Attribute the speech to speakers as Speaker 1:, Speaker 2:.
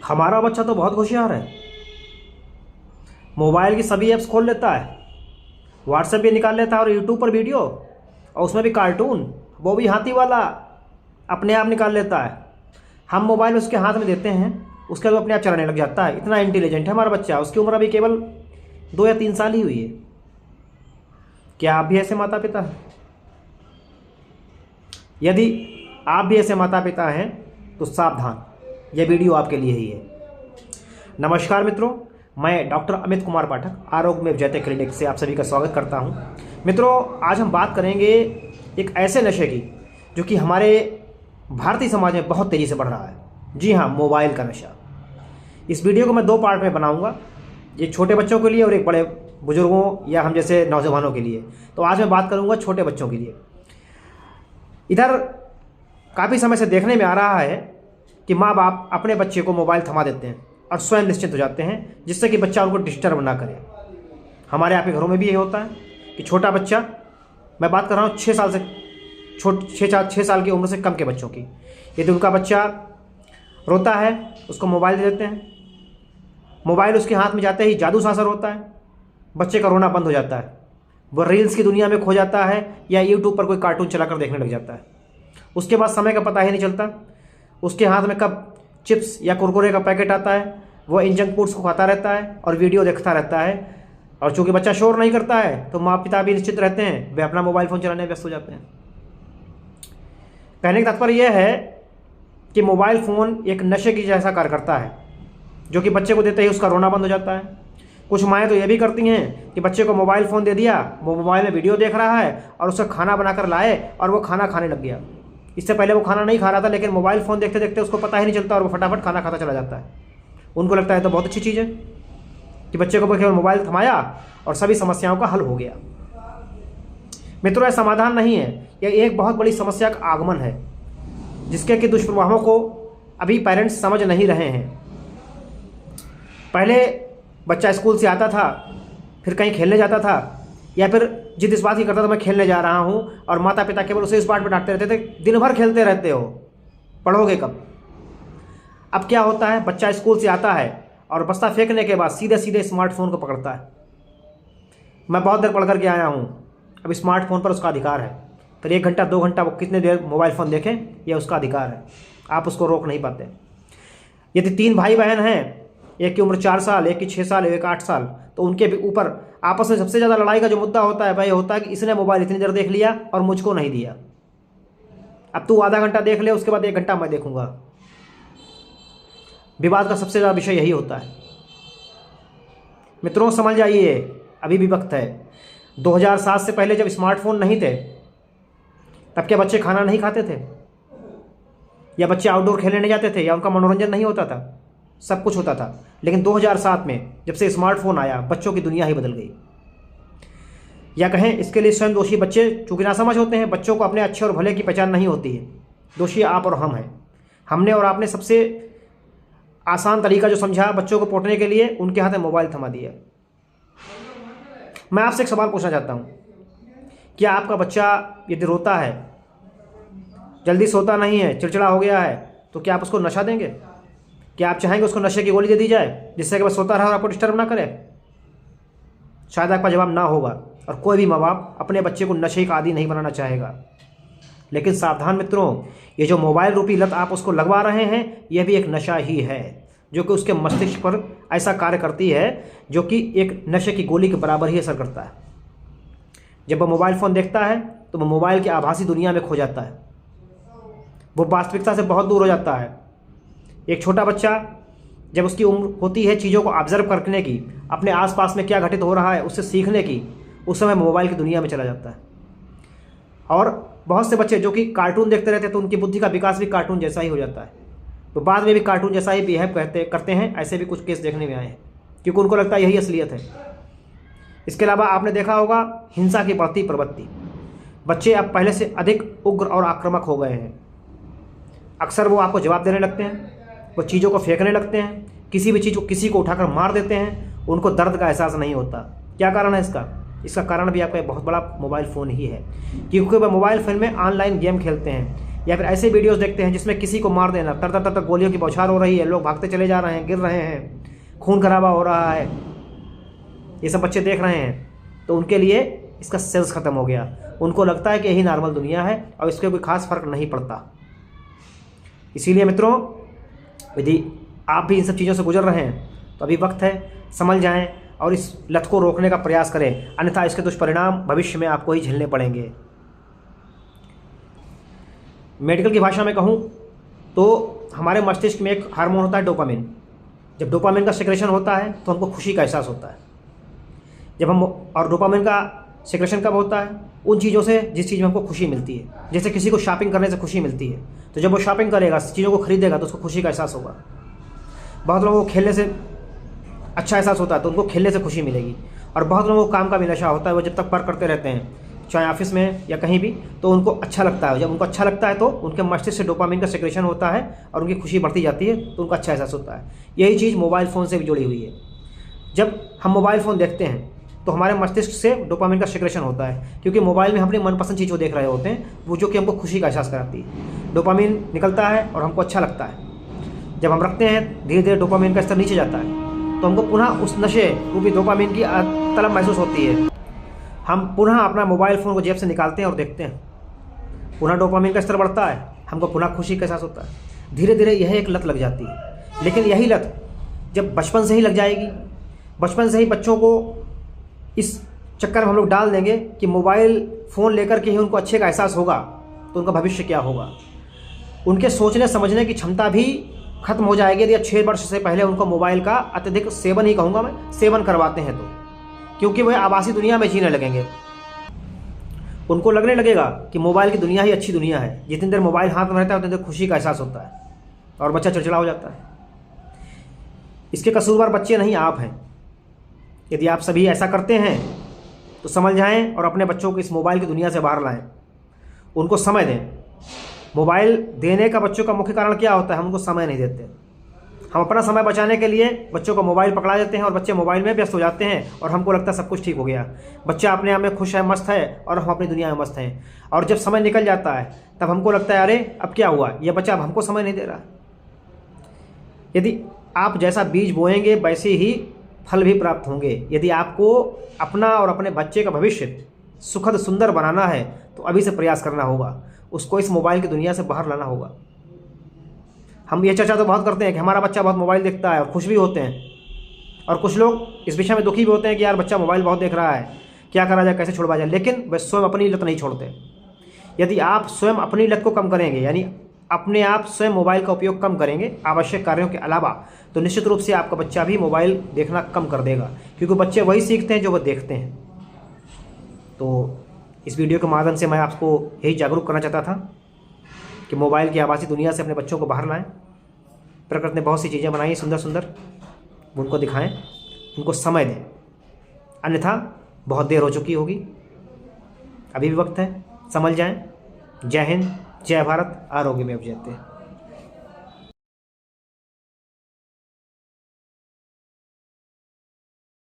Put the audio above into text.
Speaker 1: हमारा बच्चा तो बहुत होशियार है। मोबाइल की सभी ऐप्स खोल लेता है, व्हाट्सएप भी निकाल लेता है और यूट्यूब पर वीडियो, और उसमें भी कार्टून, वो भी हाथी वाला, अपने आप निकाल लेता है। हम मोबाइल उसके हाथ में देते हैं, उसके बाद वो अपने आप चलाने लग जाता है। इतना इंटेलिजेंट है हमारा बच्चा। उसकी उम्र अभी केवल 2 या 3 साल ही हुई है। क्या आप भी ऐसे माता पिता हैं? यदि आप भी ऐसे माता पिता हैं तो सावधान, यह वीडियो आपके लिए ही है। नमस्कार मित्रों, मैं डॉक्टर अमित कुमार पाठक आरोग्य में जयते क्लिनिक से आप सभी का स्वागत करता हूं। मित्रों, आज हम बात करेंगे एक ऐसे नशे की जो कि हमारे भारतीय समाज में बहुत तेज़ी से बढ़ रहा है। जी हाँ, मोबाइल का नशा। इस वीडियो को मैं 2 पार्ट में बनाऊंगा, एक छोटे बच्चों के लिए और एक बड़े बुजुर्गों या हम जैसे नौजवानों के लिए। तो आज मैं बात करूंगा छोटे बच्चों के लिए। इधर काफ़ी समय से देखने में आ रहा है कि माँ बाप अपने बच्चे को मोबाइल थमा देते हैं और स्वयं निश्चिंत हो जाते हैं, जिससे कि बच्चा उनको डिस्टर्ब ना करे। हमारे यहाँ के घरों में भी यही होता है कि छोटा बच्चा, मैं बात कर रहा हूँ 6 साल से 6 साल की उम्र से कम के बच्चों की, यदि उनका बच्चा रोता है उसको मोबाइल दे देते हैं। मोबाइल उसके हाथ में जाते ही जादू सा असर होता है, बच्चे का रोना बंद हो जाता है। वो रील्स की दुनिया में खो जाता है या यूट्यूब पर कोई कार्टून चलाकर देखने लग जाता है। उसके बाद समय का पता ही नहीं चलता, उसके हाथ में कब चिप्स या कुरकुरे का पैकेट आता है, वो इन जंक फूड्स को खाता रहता है और वीडियो देखता रहता है। और चूंकि बच्चा शोर नहीं करता है तो माँ पिता भी निश्चित रहते हैं, वे अपना मोबाइल फ़ोन चलाने में व्यस्त हो जाते हैं। कहने का तात्पर्य यह है कि मोबाइल फ़ोन एक नशे की जैसा कार्य करता है, जो कि बच्चे को देते ही उसका रोना बंद हो जाता है। कुछ माएँ तो ये भी करती हैं कि बच्चे को मोबाइल फ़ोन दे दिया, वो मोबाइल में वीडियो देख रहा है और उसका खाना बनाकर लाए और वो खाना खाने लग गया। इससे पहले वो खाना नहीं खा रहा था, लेकिन मोबाइल फ़ोन देखते देखते उसको पता ही नहीं चलता और वो फटाफट खाना खाता चला जाता है। उनको लगता है तो बहुत अच्छी चीज़ है कि बच्चे को केवल मोबाइल थमाया और सभी समस्याओं का हल हो गया। मित्रों, यह समाधान नहीं है, यह एक बहुत बड़ी समस्या का आगमन है, जिसके कि दुष्प्रभावों को अभी पेरेंट्स समझ नहीं रहे हैं। पहले बच्चा स्कूल से आता था, फिर कहीं खेलने जाता था, या फिर जिद इस बात की करता था मैं खेलने जा रहा हूँ, और माता पिता केवल उसे इस बात पर डांटते रहते थे, दिन भर खेलते रहते हो, पढ़ोगे कब। अब क्या होता है, बच्चा स्कूल से आता है और बस्ता फेंकने के बाद सीधे सीधे स्मार्टफोन को पकड़ता है। मैं बहुत देर पढ़ करके आया हूँ, अब स्मार्टफोन पर उसका अधिकार है। फिर 1 घंटा 2 घंटा वो कितने देर मोबाइल फ़ोन देखें, यह उसका अधिकार है, आप उसको रोक नहीं पाते। यदि 3 भाई बहन हैं, एक की उम्र 4 साल, एक की 6 साल, एक 8 साल, तो उनके भी ऊपर आपस में सबसे ज़्यादा लड़ाई का जो मुद्दा होता है वह ये होता है कि इसने मोबाइल इतनी देर देख लिया और मुझको नहीं दिया। अब तू आधा घंटा देख ले, उसके बाद 1 घंटा मैं देखूंगा। विवाद का सबसे ज़्यादा विषय यही होता है। मित्रों, समझ जाइए, अभी भी वक्त है। 2007 से पहले जब स्मार्टफोन नहीं थे, तब क्या बच्चे खाना नहीं खाते थे, या बच्चे आउटडोर खेलने नहीं जाते थे, या उनका मनोरंजन नहीं होता था? सब कुछ होता था। लेकिन 2007 में जब से स्मार्टफोन आया, बच्चों की दुनिया ही बदल गई। या कहें इसके लिए स्वयं दोषी बच्चे, चूंकि ना समझ होते हैं, बच्चों को अपने अच्छे और भले की पहचान नहीं होती है। दोषी आप और हम हैं। हमने और आपने सबसे आसान तरीका जो समझा बच्चों को पोटने के लिए, उनके हाथ में मोबाइल थमा दिया। मैं आपसे एक सवाल पूछना चाहता हूँ, क्या आपका बच्चा यदि रोता है, जल्दी सोता नहीं है, चिड़चिड़ा हो गया है, तो क्या आप उसको नशा देंगे? क्या आप चाहेंगे उसको नशे की गोली दे दी जाए, जिससे कि बस सोता रहा और आपको डिस्टर्ब ना करे? शायद आपका जवाब ना होगा, और कोई भी माँ बाप अपने बच्चे को नशे का आदी नहीं बनाना चाहेगा। लेकिन सावधान मित्रों, ये जो मोबाइल रूपी लत आप उसको लगवा रहे हैं, यह भी एक नशा ही है, जो कि उसके मस्तिष्क पर ऐसा कार्य करती है जो कि एक नशे की गोली के बराबर ही असर करता है। जब वह मोबाइल फ़ोन देखता है तो वह मोबाइल की आभासी दुनिया में खो जाता है, वो वास्तविकता से बहुत दूर हो जाता है। एक छोटा बच्चा जब उसकी उम्र होती है चीज़ों को ऑब्जर्व करने की, अपने आसपास में क्या घटित हो रहा है उससे सीखने की, उस समय मोबाइल की दुनिया में चला जाता है। और बहुत से बच्चे जो कि कार्टून देखते रहते हैं, तो उनकी बुद्धि का विकास भी कार्टून जैसा ही हो जाता है, तो बाद में भी कार्टून जैसा ही बिहेव करते हैं। ऐसे भी कुछ केस देखने में आए हैं, क्योंकि उनको लगता है यही असलियत है। इसके अलावा आपने देखा होगा हिंसा की बढ़ती प्रवृत्ति। बच्चे अब पहले से अधिक उग्र और आक्रामक हो गए हैं। अक्सर वो आपको जवाब देने लगते हैं, वो चीज़ों को फेंकने लगते हैं, किसी भी चीज़ को किसी को उठाकर मार देते हैं। उनको दर्द का एहसास नहीं होता। क्या कारण है इसका? इसका कारण भी आपका एक बहुत बड़ा मोबाइल फ़ोन ही है, क्योंकि वह मोबाइल फ़ोन में ऑनलाइन गेम खेलते हैं या फिर ऐसे वीडियोस देखते हैं जिसमें किसी को मार देना, तर तर तर गोलियों की बौछार हो रही है, लोग भागते चले जा रहे हैं, गिर रहे हैं, खून खराबा हो रहा है, ये सब बच्चे देख रहे हैं, तो उनके लिए इसका सेंस ख़त्म हो गया। उनको लगता है कि यही नॉर्मल दुनिया है और इसके कोई खास फ़र्क नहीं पड़ता। इसीलिए मित्रों, यदि आप भी इन सब चीज़ों से गुजर रहे हैं तो अभी वक्त है, समझ जाएं और इस लत को रोकने का प्रयास करें, अन्यथा इसके दुष्परिणाम भविष्य में आपको ही झेलने पड़ेंगे। मेडिकल की भाषा में कहूँ तो हमारे मस्तिष्क में एक हार्मोन होता है डोपामिन। जब डोपामिन का सेक्रेशन होता है तो हमको खुशी का एहसास होता है। जब हम और डोपामिन का सेक्रेशन कब होता है? उन चीज़ों से जिस चीज़ में हमको खुशी मिलती है। जैसे किसी को शॉपिंग करने से खुशी मिलती है, तो जब वो शॉपिंग करेगा, चीज़ों को खरीदेगा, तो उसको खुशी का एहसास होगा। बहुत लोगों को खेलने से अच्छा एहसास होता है, तो उनको खेलने से खुशी मिलेगी। और बहुत लोगों को काम का भी नशा होता है, वो जब तक वर्क करते रहते हैं, चाहे ऑफिस में या कहीं भी, तो उनको अच्छा लगता है। जब उनको अच्छा लगता है तो उनके मस्तिष्क से डोपामिन का सेक्रेशन होता है और उनकी खुशी बढ़ती जाती है, तो उनको अच्छा एहसास होता है। यही चीज़ मोबाइल फ़ोन से भी जुड़ी हुई है। जब हम मोबाइल फ़ोन देखते हैं तो हमारे मस्तिष्क से डोपामिन का सेक्रेशन होता है, क्योंकि मोबाइल में हम अपनी मनपसंद चीज़ को देख रहे होते हैं, वो जो कि हमको खुशी का एहसास कराती है। डोपामिन निकलता है और हमको अच्छा लगता है। जब हम रखते हैं, धीरे धीरे डोपामिन का स्तर नीचे जाता है, तो हमको पुनः उस नशे रूपी डोपामिन की तलब महसूस होती है। हम पुनः अपना मोबाइल फ़ोन को जेब से निकालते हैं और देखते हैं, पुनः डोपामिन का स्तर बढ़ता है, हमको पुनः खुशी का एहसास होता है। धीरे धीरे यह एक लत लग जाती है। लेकिन यही लत जब बचपन से ही लग जाएगी, बचपन से ही बच्चों को इस चक्कर में हम लोग डाल देंगे कि मोबाइल फ़ोन लेकर के ही उनको अच्छे का एहसास होगा, तो उनका भविष्य क्या होगा? उनके सोचने समझने की क्षमता भी खत्म हो जाएगी यदि 6 वर्ष से पहले उनको मोबाइल का अत्यधिक सेवन ही कहूँगा मैं, सेवन करवाते हैं तो, क्योंकि वह आभासी दुनिया में जीने लगेंगे। उनको लगने लगेगा कि मोबाइल की दुनिया ही अच्छी दुनिया है। जितनी देर मोबाइल हाथ में रहता है उतनी देर खुशी का एहसास होता है और बच्चा चिड़चिड़ा हो जाता है। इसके कसूरवार बच्चे नहीं, आप हैं। यदि आप सभी ऐसा करते हैं तो समझ जाएं और अपने बच्चों को इस मोबाइल की दुनिया से बाहर लाएं, उनको समय दें। मोबाइल देने का बच्चों का मुख्य कारण क्या होता है? हम उनको समय नहीं देते। हम अपना समय बचाने के लिए बच्चों को मोबाइल पकड़ा देते हैं और बच्चे मोबाइल में व्यस्त हो जाते हैं और हमको लगता है सब कुछ ठीक हो गया, बच्चा अपने आप में खुश है, मस्त है और हम अपनी दुनिया में मस्त हैं। और जब समय निकल जाता है तब हमको लगता है अरे अब क्या हुआ, यह बच्चा अब हमको समय नहीं दे रहा। यदि आप जैसा बीज बोएंगे वैसे ही फल भी प्राप्त होंगे। यदि आपको अपना और अपने बच्चे का भविष्य सुखद सुंदर बनाना है तो अभी से प्रयास करना होगा, उसको इस मोबाइल की दुनिया से बाहर लाना होगा। हम ये चर्चा तो बहुत करते हैं कि हमारा बच्चा बहुत मोबाइल देखता है और खुश भी होते हैं, और कुछ लोग इस विषय में दुखी भी होते हैं कि यार बच्चा मोबाइल बहुत देख रहा है, क्या करा जाए, कैसे छुड़वा जाए। लेकिन वे स्वयं अपनी लत नहीं छोड़ते। यदि आप स्वयं अपनी लत को कम करेंगे, यानी अपने आप स्वयं मोबाइल का उपयोग कम करेंगे आवश्यक कार्यों के अलावा, तो निश्चित रूप से आपका बच्चा भी मोबाइल देखना कम कर देगा, क्योंकि बच्चे वही सीखते हैं जो वो देखते हैं। तो इस वीडियो के माध्यम से मैं आपको यही जागरूक करना चाहता था कि मोबाइल की आभासी दुनिया से अपने बच्चों को बाहर लाएं। प्रकृति ने बहुत सी चीज़ें बनाई सुंदर सुंदर, उनको दिखाएं, उनको समय दें, अन्यथा बहुत देर हो चुकी होगी। अभी भी वक्त है, समझ जाएं। जय हिंद, जय भारत, आरोग्य में जयते।